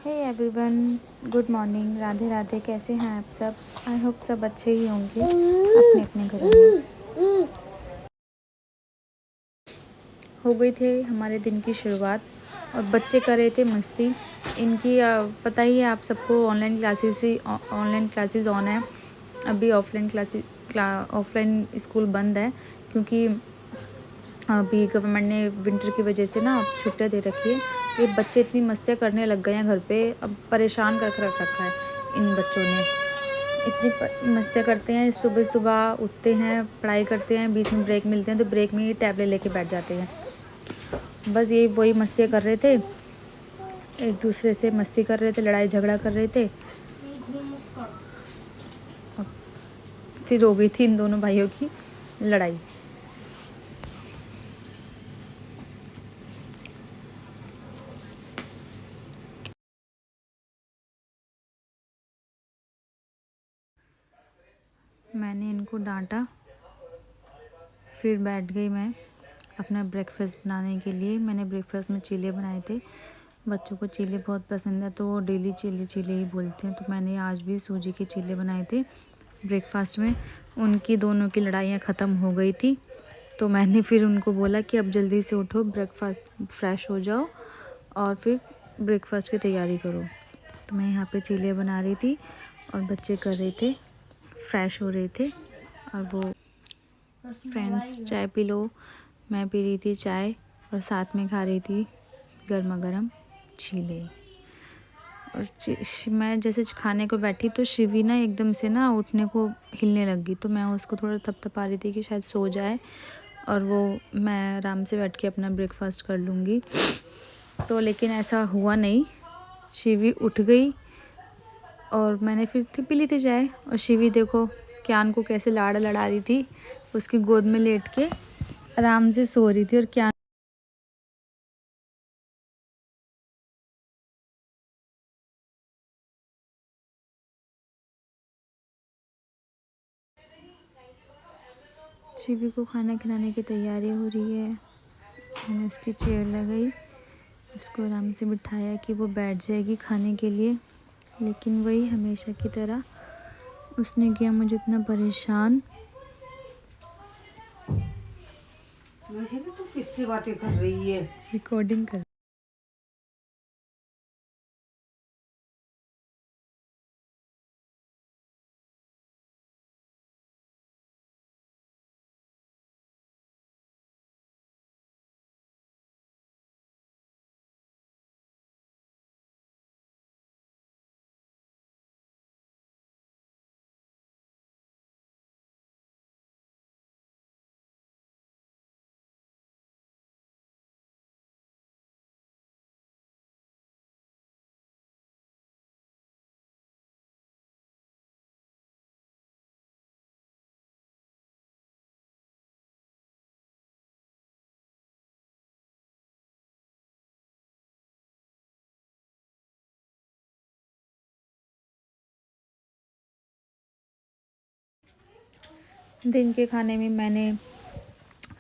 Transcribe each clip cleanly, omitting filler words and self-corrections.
हे everyone, good morning. Radhe Radhe. कैसे हैं आप सब? आई होप सब अच्छे ही होंगे अपने अपने घरों में। हो गई थे हमारे दिन की शुरुआत और बच्चे कर रहे थे मस्ती। इनकी पता ही है आप सबको, ऑनलाइन क्लासेस ऑन है। अभी ऑफलाइन स्कूल बंद है क्योंकि अभी गवर्नमेंट ने विंटर की वजह से ना छुट्टियां दे रखी है। ये बच्चे इतनी मस्तियाँ करने लग गए हैं घर पे, अब परेशान कर रख रखा है इन बच्चों ने। इतनी मस्तियाँ करते हैं, सुबह सुबह उठते हैं, पढ़ाई करते हैं, बीच में ब्रेक मिलते हैं तो ब्रेक में ही टैबलेट लेके बैठ जाते हैं। बस यही वही मस्तियाँ कर रहे थे, एक दूसरे से मस्ती कर रहे थे, लड़ाई झगड़ा कर रहे थे। फिर हो गई थी इन दोनों भाइयों की लड़ाई। मैंने इनको डांटा, फिर बैठ गई मैं अपना ब्रेकफास्ट बनाने के लिए। मैंने ब्रेकफास्ट में चीले बनाए थे। बच्चों को चीले बहुत पसंद है तो वो डेली चीले चीले ही बोलते हैं, तो मैंने आज भी सूजी के चीले बनाए थे ब्रेकफास्ट में। उनकी दोनों की लड़ाइयाँ ख़त्म हो गई थी तो मैंने फिर उनको बोला कि अब जल्दी से उठो, ब्रेकफास्ट फ्रेश हो जाओ और फिर ब्रेकफास्ट की तैयारी करो। तो मैं यहाँ पे चीले बना रही थी और बच्चे कर रहे थे, फ्रेश हो रहे थे। और वो फ्रेंड्स चाय पी लो, मैं पी रही थी चाय और साथ में खा रही थी गर्मा गर्म चीले। और मैं जैसे खाने को बैठी तो शिवी ना एकदम से ना उठने को हिलने लगी, तो मैं उसको थोड़ा थपथपा रही थी कि शायद सो जाए और वो मैं आराम से बैठ के अपना ब्रेकफास्ट कर लूँगी। तो लेकिन ऐसा हुआ नहीं, शिवी उठ गई और मैंने फिर पी ली थी चाय। और शिवी देखो क्यान को कैसे लाड़ लड़ा रही थी, उसकी गोद में लेट के आराम से सो रही थी। और क्या शिवी को खाना खिलाने की तैयारी हो रही है। मैंने उसकी चेयर लगाई, उसको आराम से बिठाया कि वो बैठ जाएगी खाने के लिए, लेकिन वही हमेशा की तरह उसने किया मुझे इतना परेशान। तू किससे बातें कर रही है? रिकॉर्डिंग कर। दिन के खाने में मैंने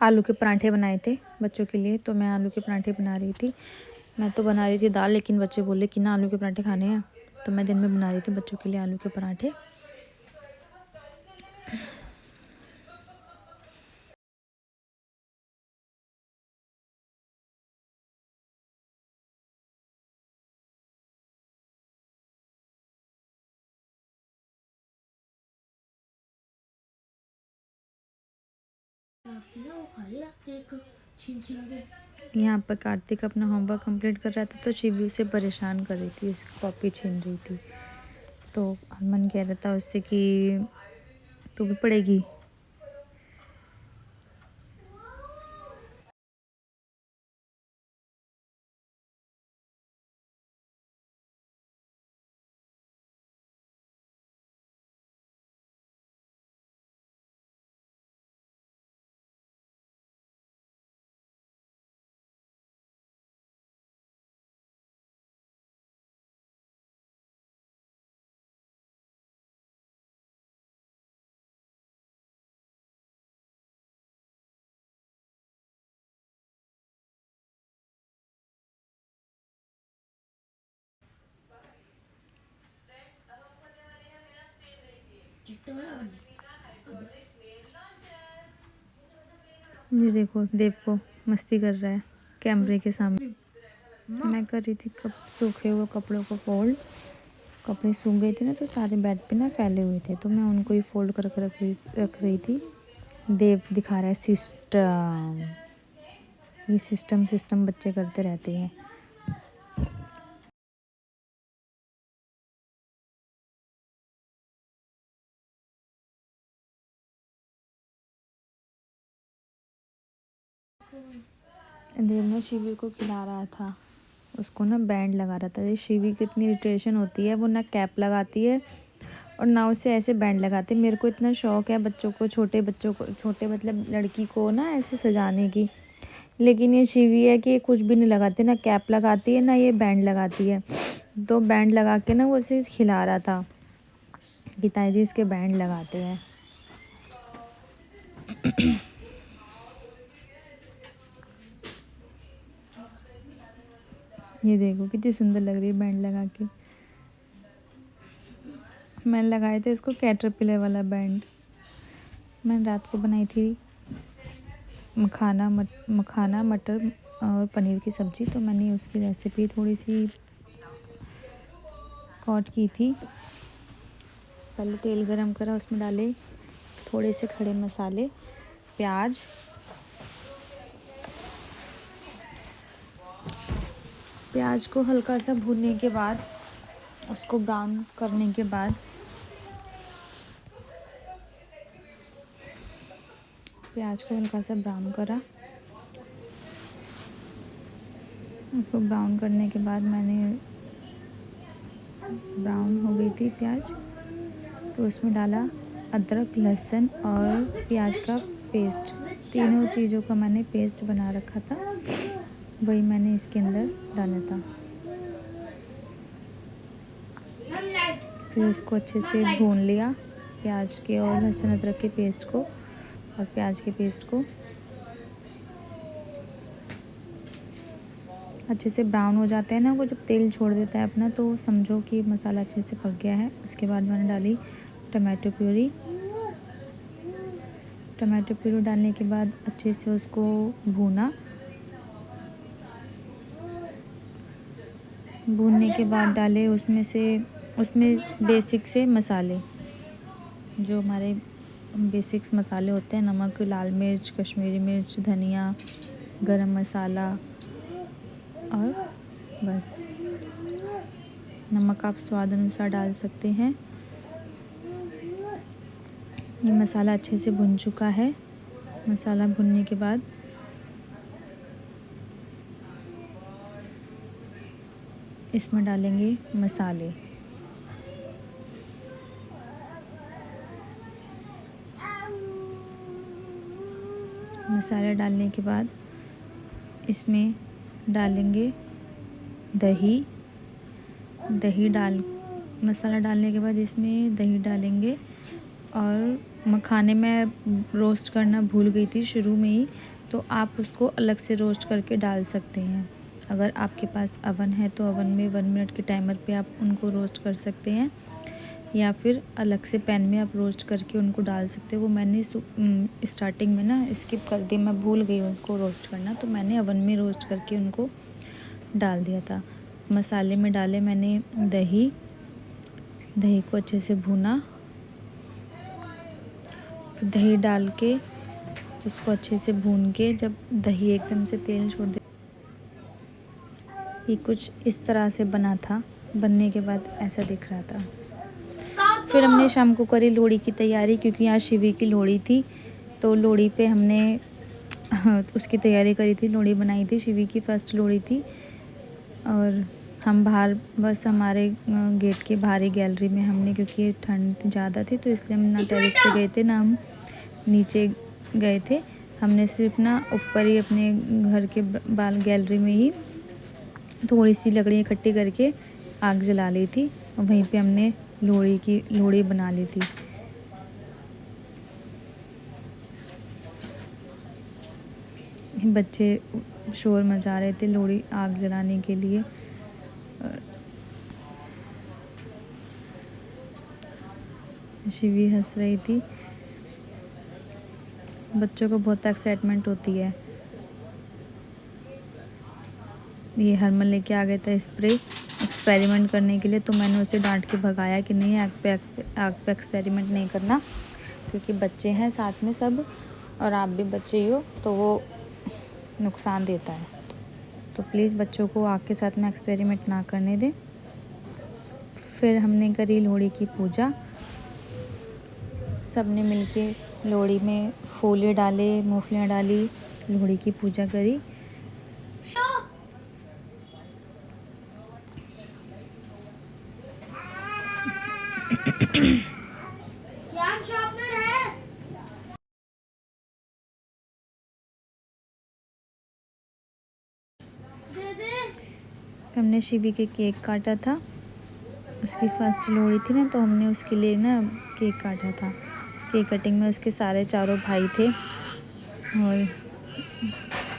आलू के पराठे बनाए थे बच्चों के लिए, तो मैं आलू के पराठे बना रही थी। मैं तो बना रही थी दाल, लेकिन बच्चे बोले कि ना आलू के पराठे खाने हैं, तो मैं दिन में बना रही थी बच्चों के लिए आलू के पराठे। यहाँ पर कार्तिक अपना होमवर्क कंप्लीट कर रहा था तो शिवी उसे परेशान कर रही थी, उसकी कॉपी छीन रही थी। तो हरमन कह रहा था उससे कि तू भी पढ़ेगी। ये देखो देव को मस्ती कर रहा है कैमरे के सामने। मैं कर रही थी सूखे हुए कपड़ों को फोल्ड। कपड़े सूख गए थे ना तो सारे बेड पे ना फैले हुए थे, तो मैं उनको ही फोल्ड करके रख रही थी। देव दिखा रहा है सिस्टम। ये सिस्टम बच्चे करते रहते हैं। देव ना शिवी को खिला रहा था, उसको ना बैंड लगा रहा था। शिवी की इतनी इरिटेशन होती है, वो ना कैप लगाती है और ना उसे ऐसे बैंड लगाते। मेरे को इतना शौक है बच्चों को, छोटे मतलब लड़की को ना ऐसे सजाने की, लेकिन ये शिवी है कि ये कुछ भी नहीं लगाती, ना कैप लगाती है ना ये बैंड लगाती है। तो बैंड लगा के ना वो उसे खिला रहा था कि ताई जी इसके बैंड लगाते हैं। ये देखो कितनी सुंदर लग रही है बैंड लगा के। मैंने लगाए थे इसको कैटरपिलर वाला बैंड। मैंने रात को बनाई थी मखाना मटर और पनीर की सब्ज़ी, तो मैंने उसकी रेसिपी थोड़ी सी कॉट की थी। पहले तेल गरम करा, उसमें डाले थोड़े से खड़े मसाले, प्याज को हल्का सा भूनने के बाद, उसको ब्राउन करने के बाद प्याज को हल्का सा ब्राउन करा। उसको ब्राउन करने के बाद मैंने ब्राउन हो गई थी प्याज, तो उसमें डाला अदरक लहसुन और प्याज का पेस्ट। तीनों चीज़ों का मैंने पेस्ट बना रखा था, वही मैंने इसके अंदर डाला था। फिर उसको अच्छे से भून लिया, प्याज के और लहसुन अदरक के पेस्ट को और प्याज के पेस्ट को अच्छे से ब्राउन हो जाते हैं ना, वो जब तेल छोड़ देता है अपना, तो समझो कि मसाला अच्छे से पक गया है। उसके बाद मैंने डाली टमाटो प्यूरी। टमाटो प्यूरी डालने के बाद अच्छे से उसको भूनने के बाद डाले उसमें बेसिक से मसाले, जो हमारे बेसिक्स मसाले होते हैं, नमक, लाल मिर्च, कश्मीरी मिर्च, धनिया, गरम मसाला और बस। नमक आप स्वाद अनुसार डाल सकते हैं। ये मसाला अच्छे से भुन चुका है। मसाला भुनने के बाद इसमें डालेंगे मसाले। मसाला डालने के बाद इसमें डालेंगे मसाला डालने के बाद इसमें दही डालेंगे। और मखाने में रोस्ट करना भूल गई थी शुरू में ही, तो आप उसको अलग से रोस्ट करके डाल सकते हैं। अगर आपके पास अवन है तो अवन में 1 मिनट के टाइमर पे आप उनको रोस्ट कर सकते हैं, या फिर अलग से पैन में आप रोस्ट करके उनको डाल सकते हो। वो मैंने स्टार्टिंग में ना स्किप कर दी, मैं भूल गई उनको रोस्ट करना, तो मैंने अवन में रोस्ट करके उनको डाल दिया था। मसाले में डाले मैंने दही को अच्छे से भूना, फिर दही डाल के उसको अच्छे से भून के जब दही एकदम से तेल छोड़ दे, ये कुछ इस तरह से बना था। बनने के बाद ऐसा दिख रहा था। फिर हमने शाम को करी लोहड़ी की तैयारी, क्योंकि यहाँ शिवी की लोहड़ी थी, तो लोहड़ी पे हमने उसकी तैयारी करी थी। लोहड़ी बनाई थी, शिवी की फर्स्ट लोहड़ी थी। और हम बाहर बस हमारे गेट के बाहरी गैलरी में हमने, क्योंकि ठंड ज़्यादा थी तो इसलिए हम ना टेरेस पे गए थे ना हम नीचे गए थे। हमने सिर्फ ना ऊपर ही अपने घर के बाल गैलरी में ही थोड़ी सी लकड़ी इकट्ठी करके आग जला ली थी, और वहीं पे हमने लोहड़ी बना ली थी। बच्चे शोर मचा रहे थे लोहड़ी आग जलाने के लिए। शिवी हंस रही थी। बच्चों को बहुत एक्साइटमेंट होती है। ये हरमन लेके आ गया था स्प्रे एक्सपेरिमेंट करने के लिए, तो मैंने उसे डांट के भगाया कि नहीं, आग पे एक्सपेरिमेंट नहीं करना, क्योंकि बच्चे हैं साथ में सब, और आप भी बच्चे ही हो, तो वो नुकसान देता है। तो प्लीज़ बच्चों को आग के साथ में एक्सपेरिमेंट ना करने दें। फिर हमने करी लोहड़ी की पूजा। सब ने मिलके लोहड़ी में फूले डाले, मूंगफलियाँ डाली, लोहड़ी की पूजा करी। हमने शिवी के केक काटा था, उसकी फर्स्ट लोहड़ी थी ना, तो हमने उसके लिए ना केक काटा था। केक कटिंग में उसके सारे चारों भाई थे, और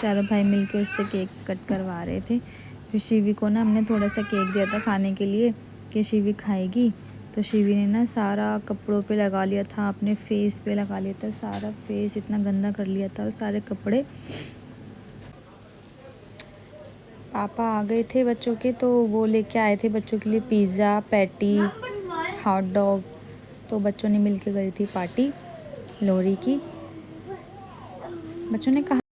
चारों भाई मिलके उससे केक कट करवा रहे थे। फिर शिवी को ना हमने थोड़ा सा केक दिया था खाने के लिए कि शिवी खाएगी, तो शिवी ने ना सारा कपड़ों पे लगा लिया था, अपने फेस पे लगा लिया था, सारा फेस इतना गंदा कर लिया था, और सारे कपड़े। पापा आ गए थे बच्चों के, तो वो लेके आए थे बच्चों के लिए पिज़्ज़ा, पैटी, हॉट डॉग। तो बच्चों ने मिलके करी थी पार्टी लोहड़ी की। बच्चों ने कहा